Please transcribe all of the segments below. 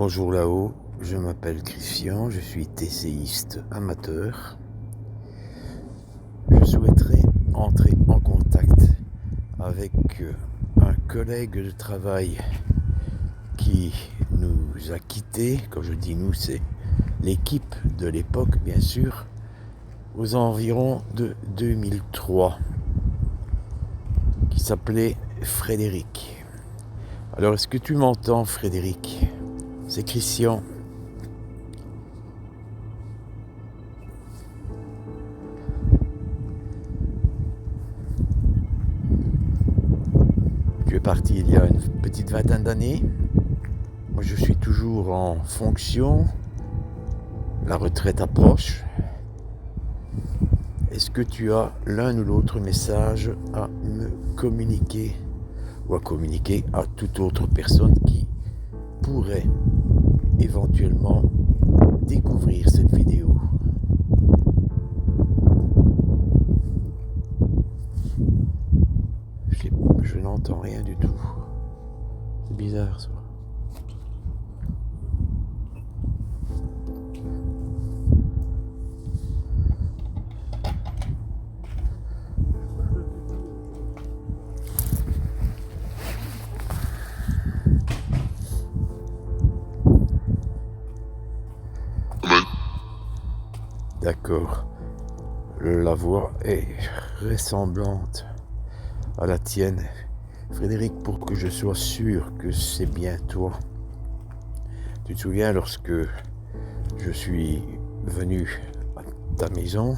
Bonjour là-haut, je m'appelle Christian, je suis TCiste amateur. Je souhaiterais entrer en contact avec un collègue de travail qui nous a quittés. Quand je dis nous, c'est l'équipe de l'époque, bien sûr, aux environs de 2003, qui s'appelait Frédéric. Alors, est-ce que tu m'entends, Frédéric ? C'est Christian. Tu es parti il y a une petite vingtaine d'années. Moi, je suis toujours en fonction. La retraite approche. Est-ce que tu as l'un ou l'autre message à me communiquer ou à communiquer à toute autre personne qui pourrait éventuellement découvrir cette vidéo? Je n'entends rien du tout. C'est bizarre ça. D'accord. La voix est ressemblante à la tienne. Frédéric, pour que je sois sûr que c'est bien toi. Tu te souviens lorsque je suis venu à ta maison,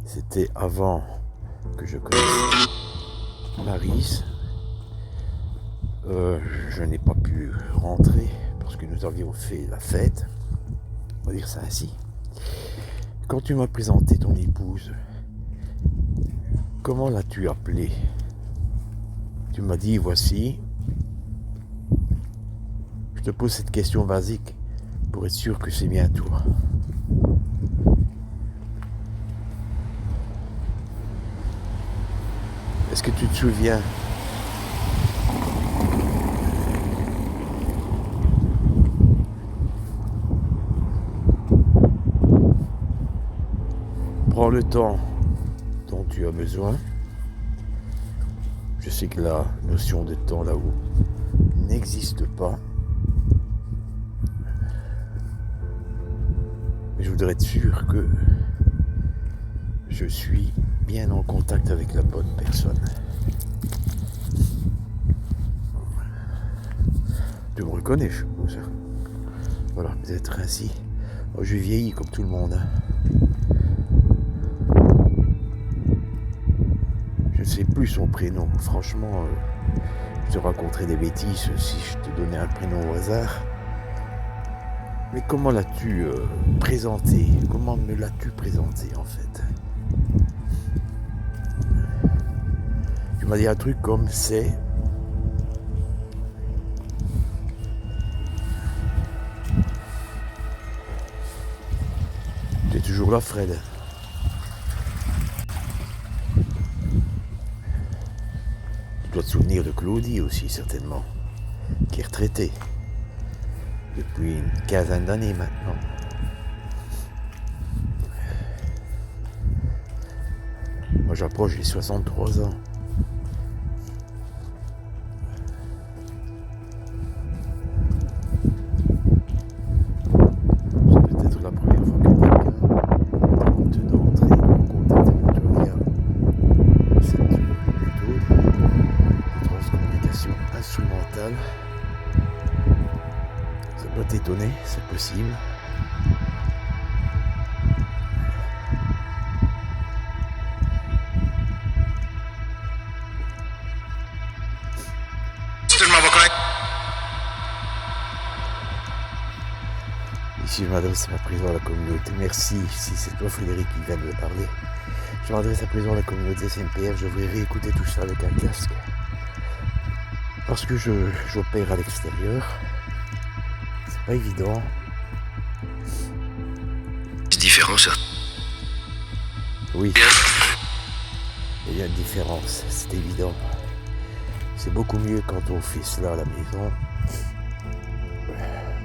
c'était avant que je connaisse Maryse. Je n'ai pas pu rentrer parce que nous avions fait la fête, on va dire ça ainsi. Quand tu m'as présenté ton épouse, comment l'as-tu appelée? Tu m'as dit, voici. Je te pose cette question basique pour être sûr que c'est bien toi. Est-ce que tu te souviens? Prends le temps dont tu as besoin. Je sais que la notion de temps là-haut n'existe pas. Mais je voudrais être sûr que je suis bien en contact avec la bonne personne. Tu me reconnais, je suppose. Voilà, peut-être ainsi. Oh, je vieillis comme tout le monde. Je ne sais plus son prénom. Franchement, je te raconterais des bêtises si je te donnais un prénom au hasard. Mais comment l'as-tu présenté? Comment me l'as-tu présenté en fait? Tu m'as dit un truc comme c'est... Tu es toujours là, Fred? Tu dois te souvenir de Claudie aussi, certainement, qui est retraitée depuis une quinzaine d'années maintenant. Moi, j'approche les 63 ans. C'est peut-être la première fois que quelqu'un tente d'entrer en contact avec toi via cette méthode de transcommunication instrumentale. Ça peut t'étonner, c'est possible. Ici, je m'adresse à présent à la communauté. Merci, si c'est toi, Frédéric, qui vient de me parler. Je m'adresse à présent à la communauté SMPF. Je voudrais réécouter tout ça avec un casque. Parce que j'opère à l'extérieur. C'est pas évident. C'est différent, ça. Oui. Il y a une différence, c'est évident. C'est beaucoup mieux quand on fait cela à la maison.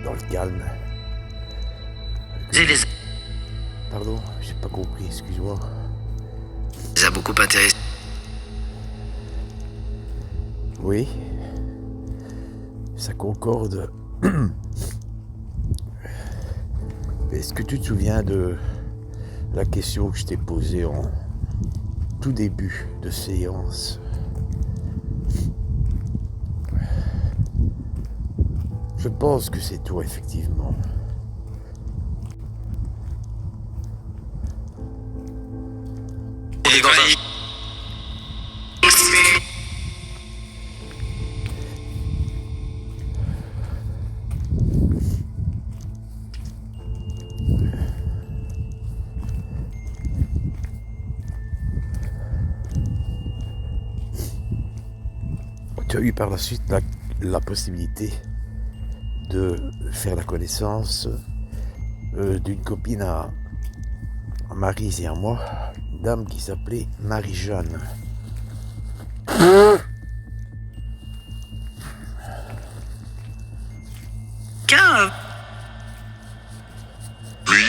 dans le calme. Et les Pardon, j'ai pas compris, excuse-moi. a beaucoup intéressés. Oui, ça concorde. Est-ce que tu te souviens de la question que je t'ai posée en tout début de séance? Je pense que c'est toi, effectivement. On est dans un... Tu as eu par la suite la possibilité de faire la connaissance d'une copine à Maryse et à moi, une dame qui s'appelait Marie-Jeanne. Oui.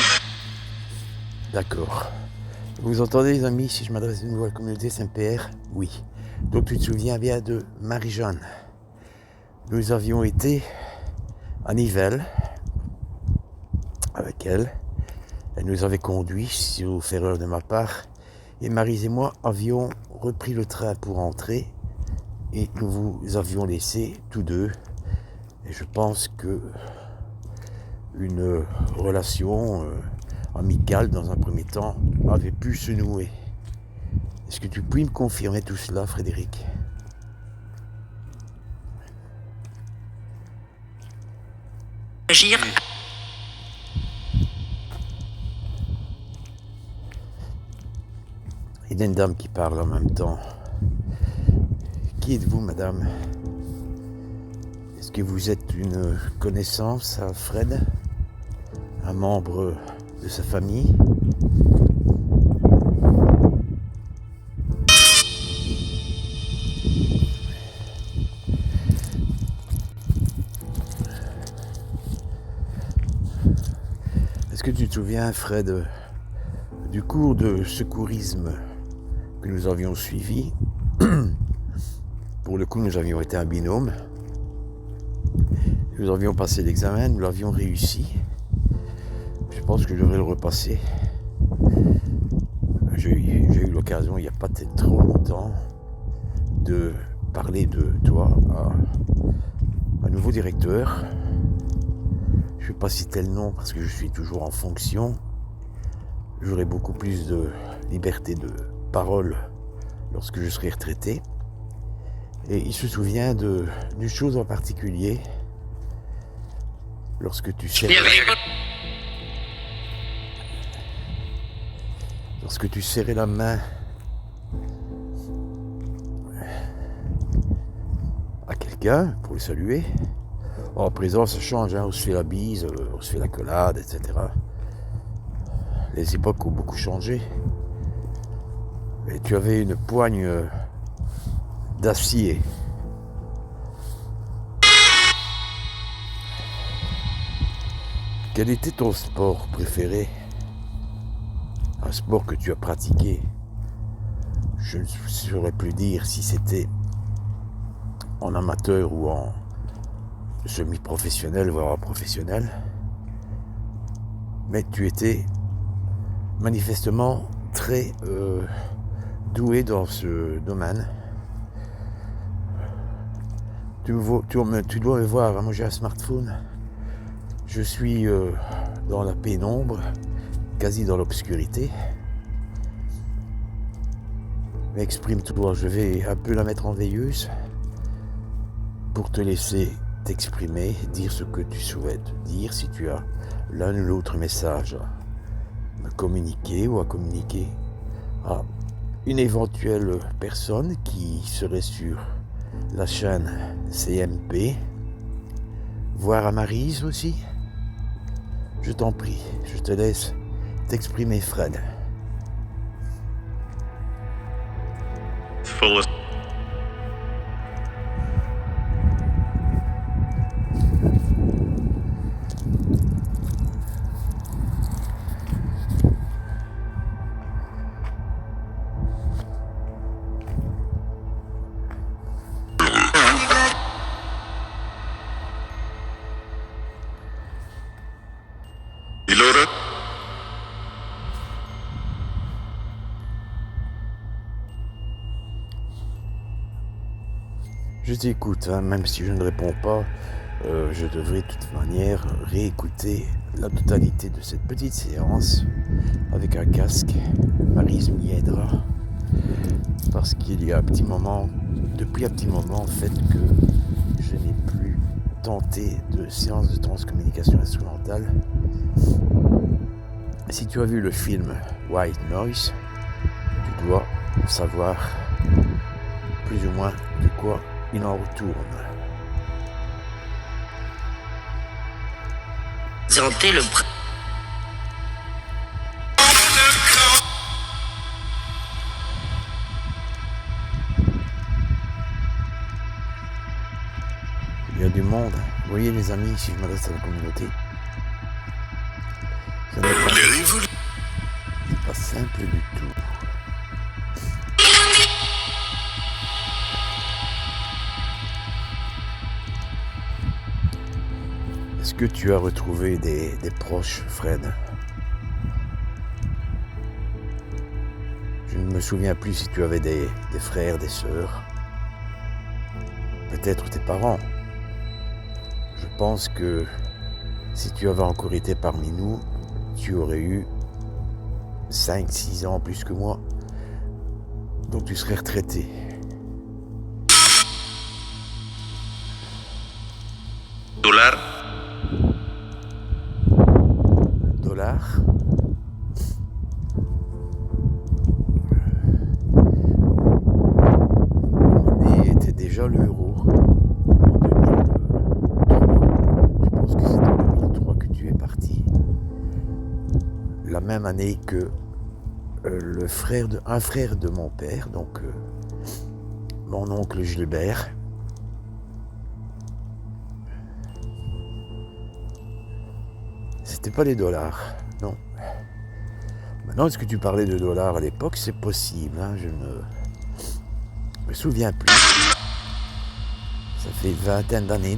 D'accord. Vous entendez les amis, si je m'adresse à une nouvelle communauté Saint-Père? Oui. Donc tu te souviens bien de Marie-Jeanne. Nous avions été à Nivelles avec elle. Elle nous avait conduits, sauf erreur de ma part. Et Maryse et moi avions repris le train pour rentrer. Et nous vous avions laissé tous deux. Et je pense que une relation amicale dans un premier temps avait pu se nouer. Est-ce que tu peux me confirmer tout cela, Frédéric? Agir. Il y a une dame qui parle en même temps. Qui êtes-vous, madame? Est-ce que vous êtes une connaissance à Fred? Un membre de sa famille? Est-ce que tu te souviens, Fred, du cours de secourisme que nous avions suivi? Pour le coup, nous avions été un binôme. Nous avions passé l'examen, nous l'avions réussi. Je pense que je devrais le repasser. J'ai eu l'occasion, il n'y a pas trop longtemps, de parler de toi à un nouveau directeur. Je ne vais pas citer le nom parce que je suis toujours en fonction. J'aurai beaucoup plus de liberté de parole lorsque je serai retraité. Et il se souvient d'une chose en particulier. Lorsque tu serrais la main à quelqu'un pour le saluer. En présent, ça change, hein, on se fait la bise, on se fait la collade, etc. Les époques ont beaucoup changé. Et tu avais une poigne d'acier. Quel était ton sport préféré? Un sport que tu as pratiqué? Je ne saurais plus dire si c'était en amateur ou en semi-professionnel, voire professionnel. Mais tu étais manifestement très doué dans ce domaine. Tu dois me voir, moi j'ai un smartphone. Je suis dans la pénombre, quasi dans l'obscurité. Mais exprime-toi, je vais un peu la mettre en veilleuse pour te laisser t'exprimer, dire ce que tu souhaites dire, si tu as l'un ou l'autre message à me communiquer ou à communiquer à une éventuelle personne qui serait sur la chaîne CMP, voire à Maryse aussi. Je t'en prie, je te laisse t'exprimer, Fred. Je t'écoute, hein, même si je ne réponds pas, je devrais de toute manière réécouter la totalité de cette petite séance avec un casque, Maryse m'y aidera, parce qu'il y a depuis un petit moment en fait que je n'ai plus tenté de séance de transcommunication instrumentale. Si tu as vu le film White Noise, tu dois savoir plus ou moins de quoi il en retourne. Présenter le Il y a du monde. Vous voyez les amis, si je m'adresse à la communauté, ce n'est pas simple du tout. Est-ce que tu as retrouvé des proches, Fred? Je ne me souviens plus si tu avais des frères, des sœurs. Peut-être tes parents. Je pense que si tu avais encore été parmi nous, tu aurais eu 5-6 ans plus que moi. Donc tu serais retraité. dollar. Dollar. On était déjà l'euro en 2003. Je pense que c'est en 2003 que tu es parti. La même année que un frère de mon père, donc mon oncle Gilbert. C'était pas les dollars, non. Maintenant, est-ce que tu parlais de dollars à l'époque? C'est possible, hein, je ne me souviens plus. Ça fait une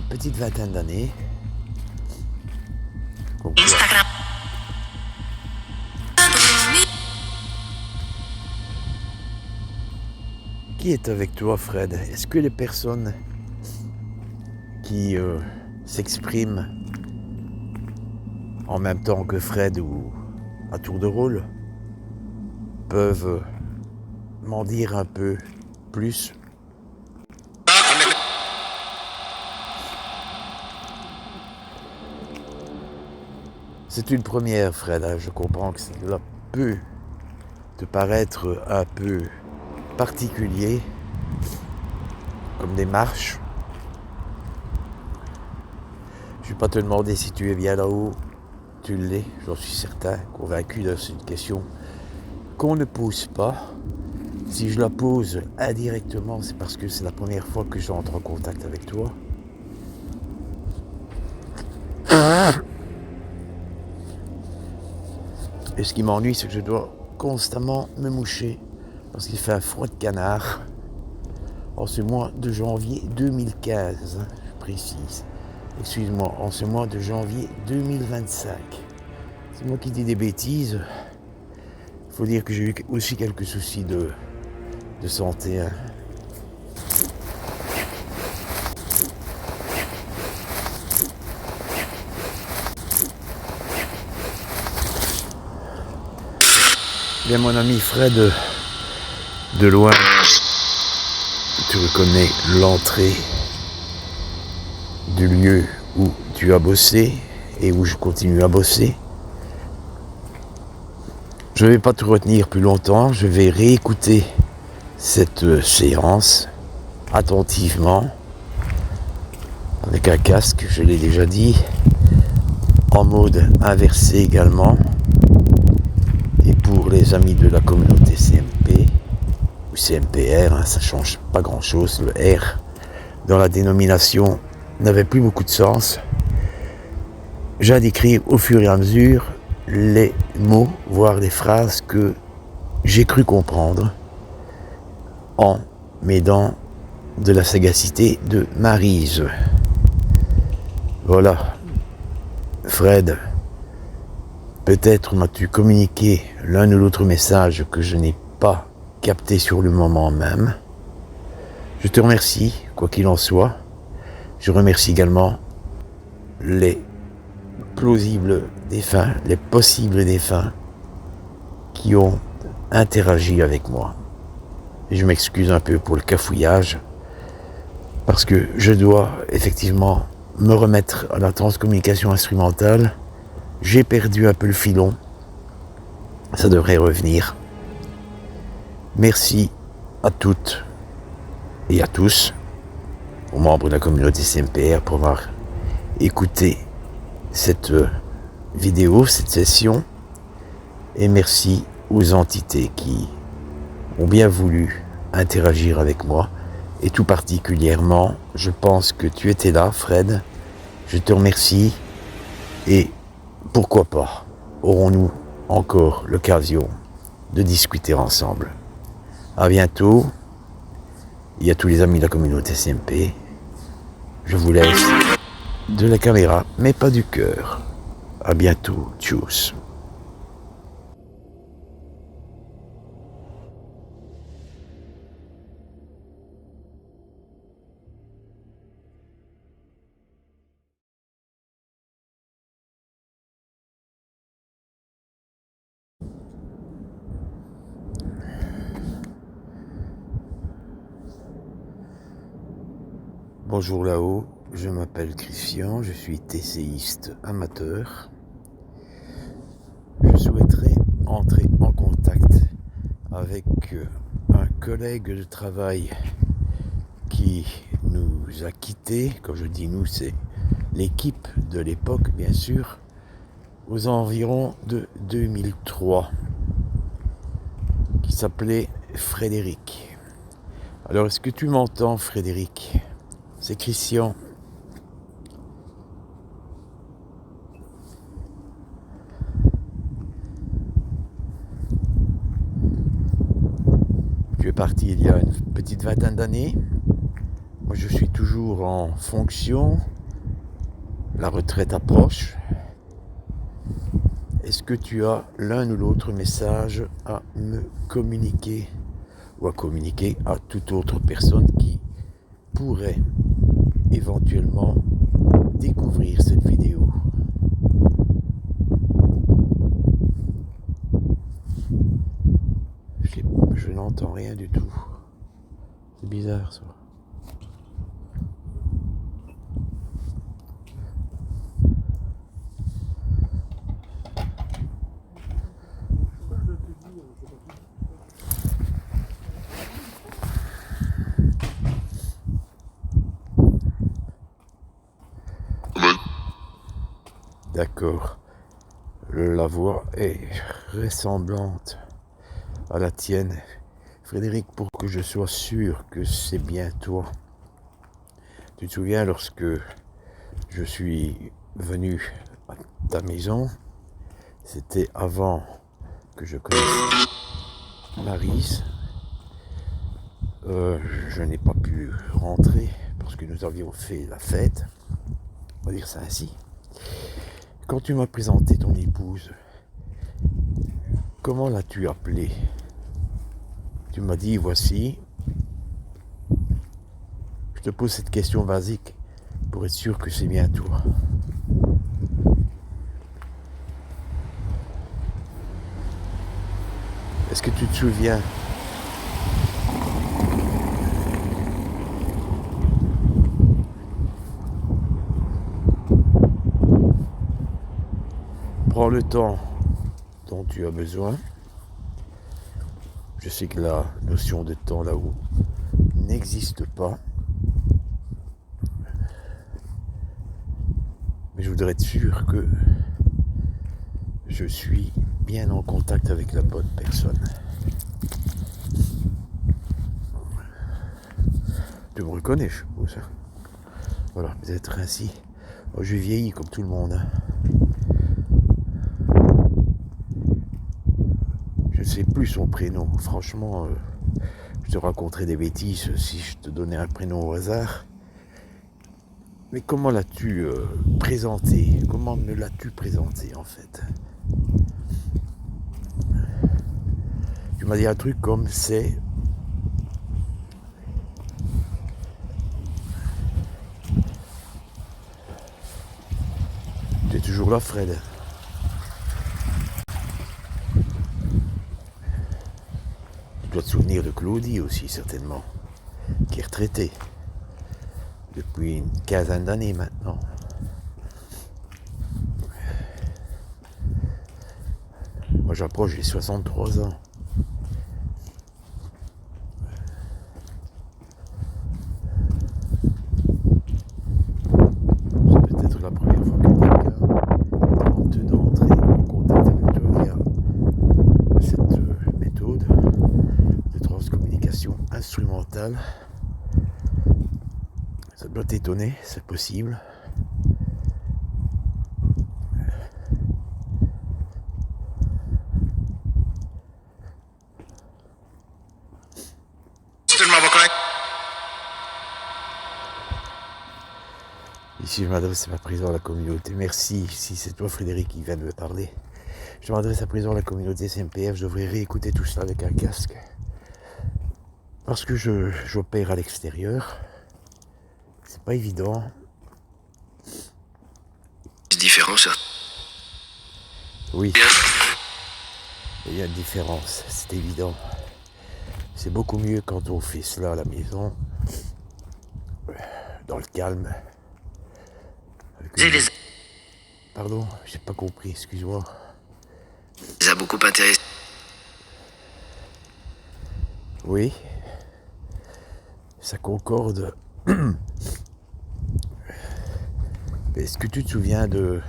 petite vingtaine d'années. Donc, Instagram. qui est avec toi, Fred? Est-ce que les personnes qui s'expriment en même temps que Fred ou à tour de rôle peuvent m'en dire un peu plus? C'est une première, Fred, hein. Je comprends que cela peut te paraître un peu particulier comme démarche. Je ne vais pas te demander si tu es bien là-haut. Tu l'es, j'en suis certain, convaincu. C'est une question qu'on ne pose pas. Si je la pose indirectement, c'est parce que c'est la première fois que j'entre en contact avec toi. Et ce qui m'ennuie, c'est que je dois constamment me moucher parce qu'il fait un froid de canard en ce mois de janvier 2015, je précise. Excuse-moi, en ce mois de janvier 2025. C'est moi qui dis des bêtises. Il faut dire que j'ai eu aussi quelques soucis de santé. Hein. Bien, mon ami Fred, de loin, tu reconnais l'entrée du lieu où tu as bossé et où je continue à bosser. Je ne vais pas te retenir plus longtemps, je vais réécouter cette séance attentivement avec un casque, je l'ai déjà dit, en mode inversé également. Et pour les amis de la communauté CMP ou CMPR, hein, ça change pas grand chose, le R dans la dénomination n'avait plus beaucoup de sens. J'ai décrit au fur et à mesure les mots, voire les phrases que j'ai cru comprendre en m'aidant de la sagacité de Maryse. Voilà, Fred, peut-être m'as-tu communiqué l'un ou l'autre message que je n'ai pas capté sur le moment même. Je te remercie, quoi qu'il en soit. Je remercie également les plausibles défunts, les possibles défunts qui ont interagi avec moi. Et je m'excuse un peu pour le cafouillage, parce que je dois effectivement me remettre à la transcommunication instrumentale. J'ai perdu un peu le filon. Ça devrait revenir. Merci à toutes et à tous, aux membres de la communauté CMPR, pour avoir écouté cette vidéo, cette session. Et merci aux entités qui ont bien voulu interagir avec moi. Et tout particulièrement, je pense que tu étais là, Fred. Je te remercie. Et pourquoi pas, aurons-nous encore l'occasion de discuter ensemble. À bientôt. Et à tous les amis de la communauté CMP, je vous laisse de la caméra, mais pas du cœur. À bientôt. Tchuss. Bonjour là-haut, je m'appelle Christian, je suis TCiste amateur. Je souhaiterais entrer en contact avec un collègue de travail qui nous a quittés. Quand je dis nous, c'est l'équipe de l'époque, bien sûr, aux environs de 2003, qui s'appelait Frédéric. Alors, est-ce que tu m'entends, Frédéric ? C'est Christian. Tu es parti il y a une petite vingtaine d'années. Moi, je suis toujours en fonction. La retraite approche. Est-ce que tu as l'un ou l'autre message à me communiquer ou à communiquer à toute autre personne qui pourrait éventuellement découvrir cette vidéo? Je n'entends rien du tout. C'est bizarre ça. D'accord. La voix est ressemblante à la tienne. Frédéric, pour que je sois sûr que c'est bien toi. Tu te souviens lorsque je suis venu à ta maison, c'était avant que je connaisse Maryse. Je n'ai pas pu rentrer parce que nous avions fait la fête. On va dire ça ainsi. Quand tu m'as présenté ton épouse, comment l'as-tu appelée? Tu m'as dit, voici. Je te pose cette question basique pour être sûr que c'est bien toi. Est-ce que tu te souviens? Prends le temps dont tu as besoin. Je sais que la notion de temps là-haut n'existe pas. Mais je voudrais être sûr que je suis bien en contact avec la bonne personne. Tu me reconnais, je suppose. Voilà, peut-être ainsi. Moi, je vieillis comme tout le monde. Je ne sais plus son prénom. Franchement, je te raconterais des bêtises si je te donnais un prénom au hasard. Mais comment l'as-tu présenté? Comment me l'as-tu présenté en fait? Tu m'as dit un truc comme c'est toujours là, Fred. Tu dois te souvenir de Claudie aussi, certainement, qui est retraitée depuis une quinzaine d'années maintenant. Moi, j'approche les 63 ans. C'est peut-être la première fois que quelqu'un tente d'entrer en contact avec toi via cette méthode de transcommunication instrumentale. Ça doit t'étonner, c'est possible. Ici, je m'adresse à ma présidente de la communauté. Merci, si c'est toi, Frédéric, qui vient de me parler. Je m'adresse à la présidente de la communauté CMPF. Je devrais réécouter tout cela avec un casque. Parce que j'opère à l'extérieur. C'est pas évident. C'est différent, ça. Oui. Il y a une différence, c'est évident. C'est beaucoup mieux quand on fait cela à la maison. Dans le calme. Pardon, j'ai pas compris, excuse-moi. Ça a beaucoup intéressé. Oui. Ça concorde. Est-ce que tu te souviens de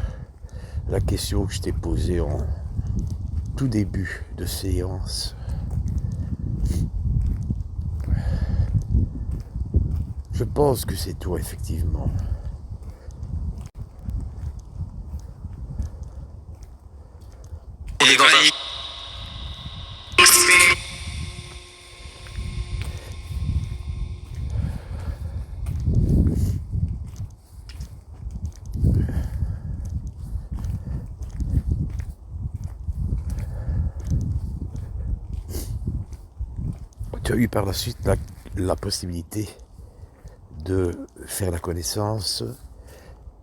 la question que je t'ai posée en tout début de séance? Je pense que c'est toi, effectivement. Tu as eu par la suite la possibilité de faire la connaissance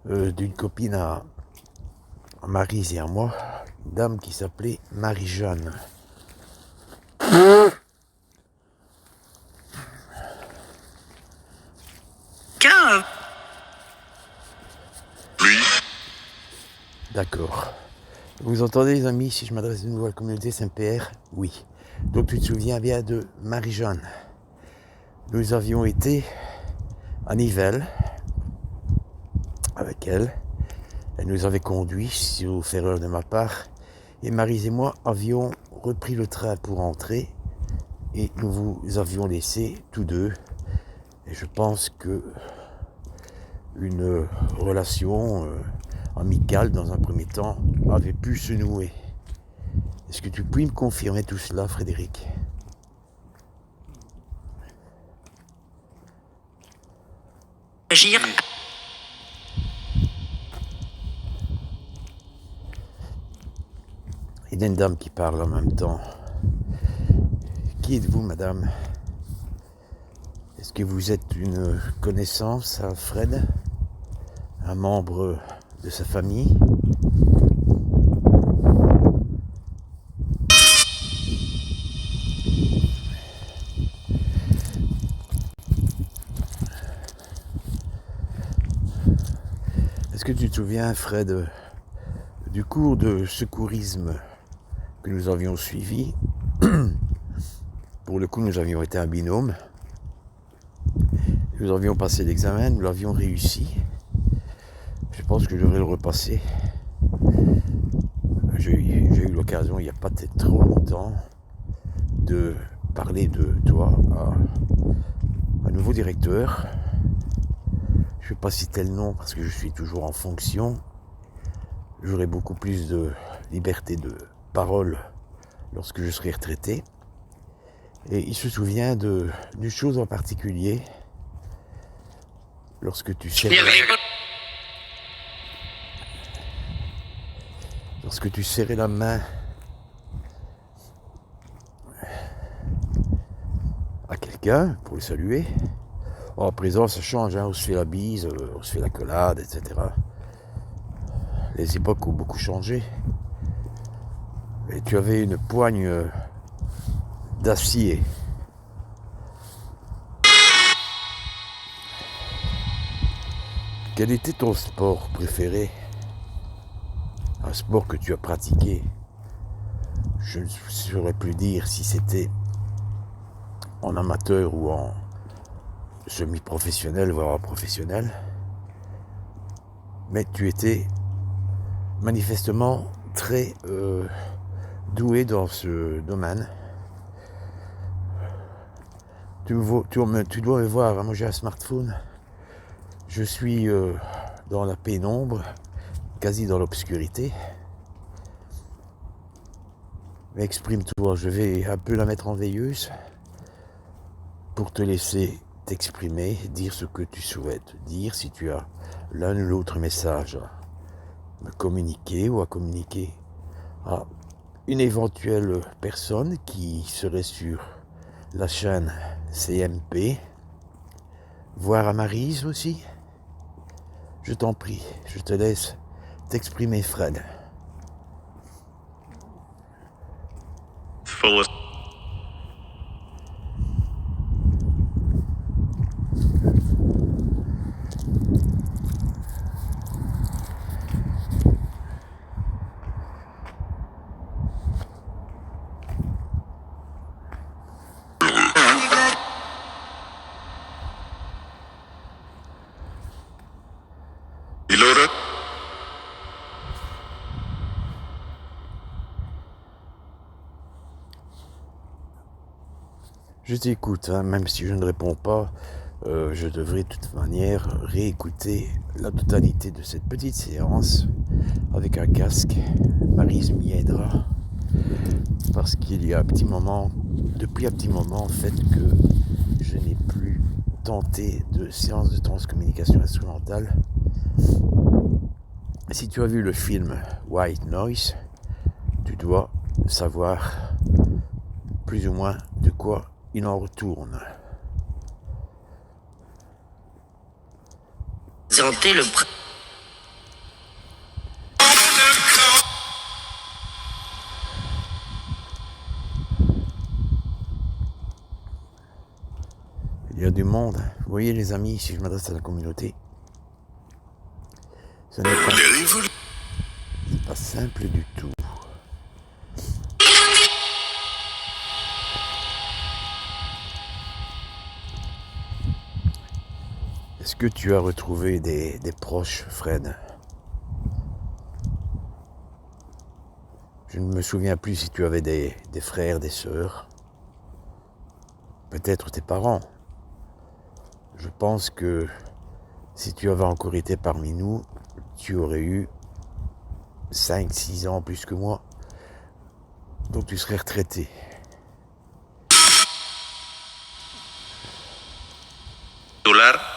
d'une copine à Maryse et à moi, une dame qui s'appelait Marie-Jeanne. Oui. D'accord. Vous entendez, les amis, si je m'adresse de nouveau à la communauté Saint-Père? Oui. Donc tu te souviens bien de Marie-Jeanne. Nous avions été à Nivelles avec elle. Elle nous avait conduits, sauf erreur de ma part. Et Maryse et moi avions repris le train pour entrer. Et nous vous avions laissé tous deux. Et je pense que une relation amicale dans un premier temps avait pu se nouer. Est-ce que tu peux me confirmer tout cela, Frédéric? Agir. Il y a une dame qui parle en même temps. Qui êtes-vous, madame? Est-ce que vous êtes une connaissance à Fred? Un membre de sa famille? Est-ce que tu te souviens, Fred, du cours de secourisme que nous avions suivi? Pour le coup, nous avions été un binôme. Nous avions passé l'examen, nous l'avions réussi. Je pense que je devrais le repasser. J'ai eu l'occasion, il n'y a pas peut-être trop longtemps, de parler de toi à un nouveau directeur. Je ne vais pas citer le nom parce que je suis toujours en fonction. J'aurai beaucoup plus de liberté de parole lorsque je serai retraité. Et il se souvient d'une chose en particulier. Lorsque tu serrais la main à quelqu'un pour le saluer. À présent, ça change, hein, on se fait la bise, on se fait l'accolade, etc. les époques ont beaucoup changé. Et tu avais une poigne d'acier. Quel était ton sport préféré? Un sport que tu as pratiqué? Je ne saurais plus dire si c'était en amateur ou en semi-professionnel, voire professionnel. Mais tu étais manifestement très doué dans ce domaine. Tu dois me voir, moi j'ai un smartphone. Je suis dans la pénombre, quasi dans l'obscurité. Mais exprime-toi, je vais un peu la mettre en veilleuse pour te laisser t'exprimer, dire ce que tu souhaites dire, si tu as l'un ou l'autre message à me communiquer ou à communiquer à une éventuelle personne qui serait sur la chaîne CMP, voire à Maryse aussi. Je t'en prie, je te laisse t'exprimer, Fred. Je t'écoute, hein, même si je ne réponds pas, je devrais de toute manière réécouter la totalité de cette petite séance avec un casque. Maryse m'y aidera, parce qu'il y a depuis un petit moment en fait, que je n'ai plus tenté de séance de transcommunication instrumentale. Si tu as vu le film White Noise, tu dois savoir plus ou moins de quoi il en retourne. Présenter le Il y a du monde. Vous voyez les amis, si je m'adresse à la communauté, ce n'est pas simple du tout. Est-ce que tu as retrouvé des proches, Fred? Je ne me souviens plus si tu avais des frères, des sœurs. Peut-être tes parents. Je pense que si tu avais encore été parmi nous, tu aurais eu 5-6 ans plus que moi. Donc tu serais retraité. Dollar.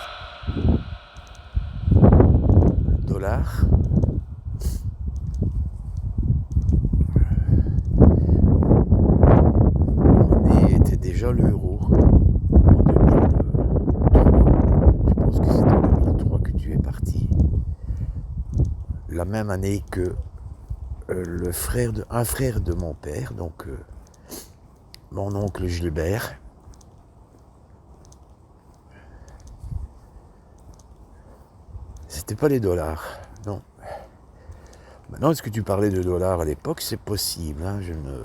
On était déjà l'euro en 2003. Je pense que c'est en 2003 que tu es parti. La même année que un frère de mon père, donc mon oncle Gilbert. C'était pas les dollars, non. Maintenant, est-ce que tu parlais de dollars à l'époque? C'est possible, hein, je ne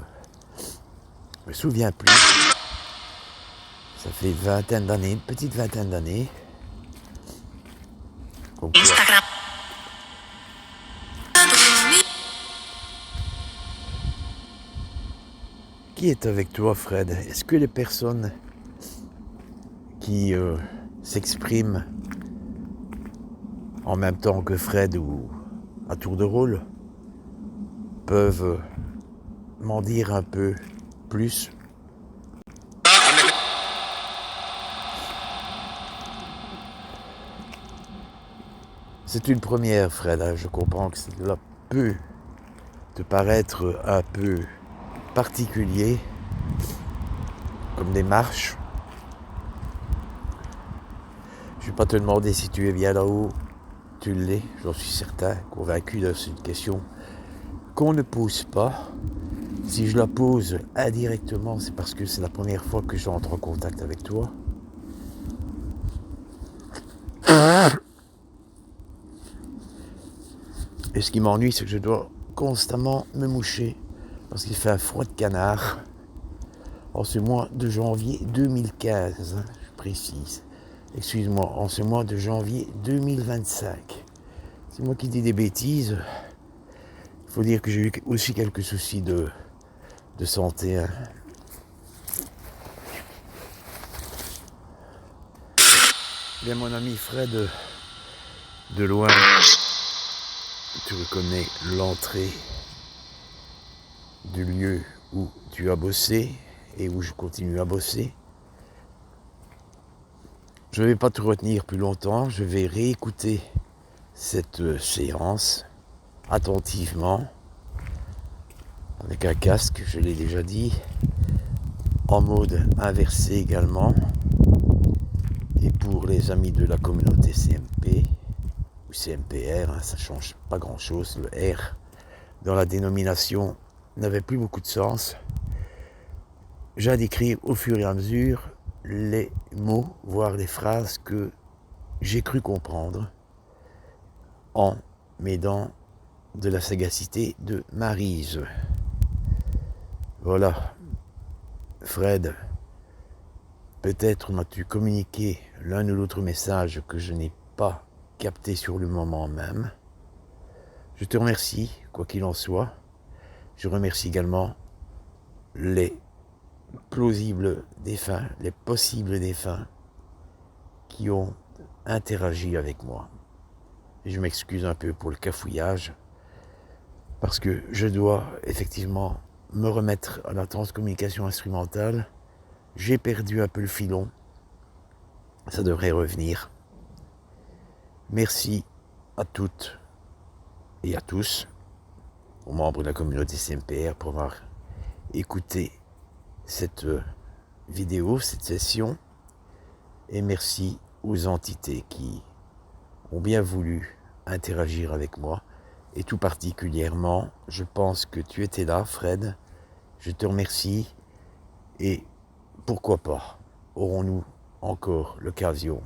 me souviens plus. Ça fait une petite vingtaine d'années. Instagram. Qui est avec toi, Fred? Est-ce que les personnes qui s'expriment en même temps que Fred ou à tour de rôle peuvent m'en dire un peu plus? C'est une première, Fred, hein. Je comprends que cela peut te paraître un peu particulier comme démarche. Je ne vais pas te demander si tu es bien là-haut tu l'es, j'en suis certain, convaincu de cette question qu'on ne pose pas. Si je la pose indirectement, c'est parce que c'est la première fois que j'entre en contact avec toi. Et ce qui m'ennuie, c'est que je dois constamment me moucher parce qu'il fait un froid de canard. En ce mois de janvier 2015, je précise. Excuse-moi, en ce mois de janvier 2025. C'est moi qui dis des bêtises. Il faut dire que j'ai eu aussi quelques soucis de santé. Hein. Bien, mon ami Fred, de loin, tu reconnais l'entrée du lieu où tu as bossé et où je continue à bosser. Je ne vais pas te retenir plus longtemps, je vais réécouter cette séance attentivement, avec un casque, je l'ai déjà dit, en mode inversé également. Et pour les amis de la communauté CMP, ou CMPR, hein, ça ne change pas grand chose, le R dans la dénomination n'avait plus beaucoup de sens. J'ai à décrire au fur et à mesure les mots, voire les phrases que j'ai cru comprendre en m'aidant de la sagacité de Maryse. Voilà, Fred, peut-être m'as-tu communiqué l'un ou l'autre message que je n'ai pas capté sur le moment même. Je te remercie, quoi qu'il en soit. Je remercie également les plausibles défunts, les possibles défunts qui ont interagi avec moi. Et je m'excuse un peu pour le cafouillage, parce que je dois effectivement me remettre à la transcommunication instrumentale. J'ai perdu un peu le filon, ça devrait revenir. Merci à toutes et à tous, aux membres de la communauté CMPR, pour avoir écouté cette vidéo, cette session, et merci aux entités qui ont bien voulu interagir avec moi, et tout particulièrement, je pense que tu étais là, Fred, je te remercie, et pourquoi pas, aurons-nous encore l'occasion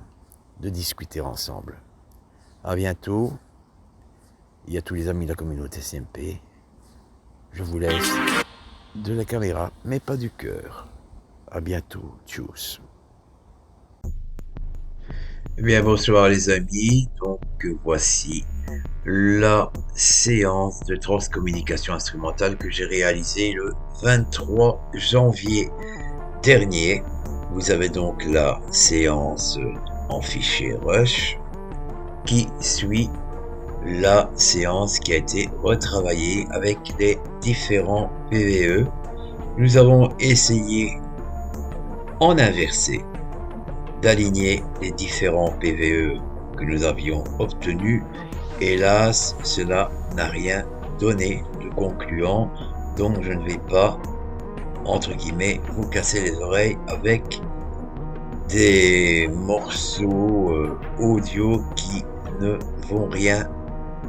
de discuter ensemble. À bientôt, et à tous les amis de la communauté CMP, je vous laisse de la caméra, mais pas du cœur. À bientôt, tchuss. Eh bien, bonsoir les amis, donc voici la séance de transcommunication instrumentale que j'ai réalisée le 23 janvier dernier. Vous avez donc la séance en fichier Rush qui suit la séance qui a été retravaillée avec les différents PVE. Nous avons essayé en inversé d'aligner les différents PVE que nous avions obtenus. Hélas, cela n'a rien donné de concluant, donc je ne vais pas, entre guillemets, vous casser les oreilles avec des morceaux audio qui ne vont rien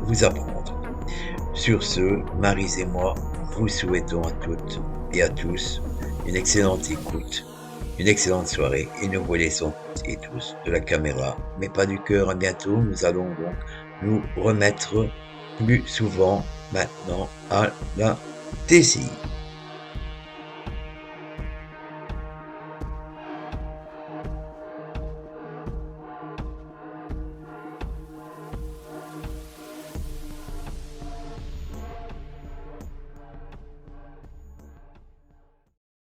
vous apprendre. Sur ce, Maryse et moi vous souhaitons à toutes et à tous une excellente écoute, une excellente soirée, et nous vous laissons toutes et tous de la caméra, mais pas du cœur. À bientôt. Nous allons donc nous remettre plus souvent maintenant à la TCI.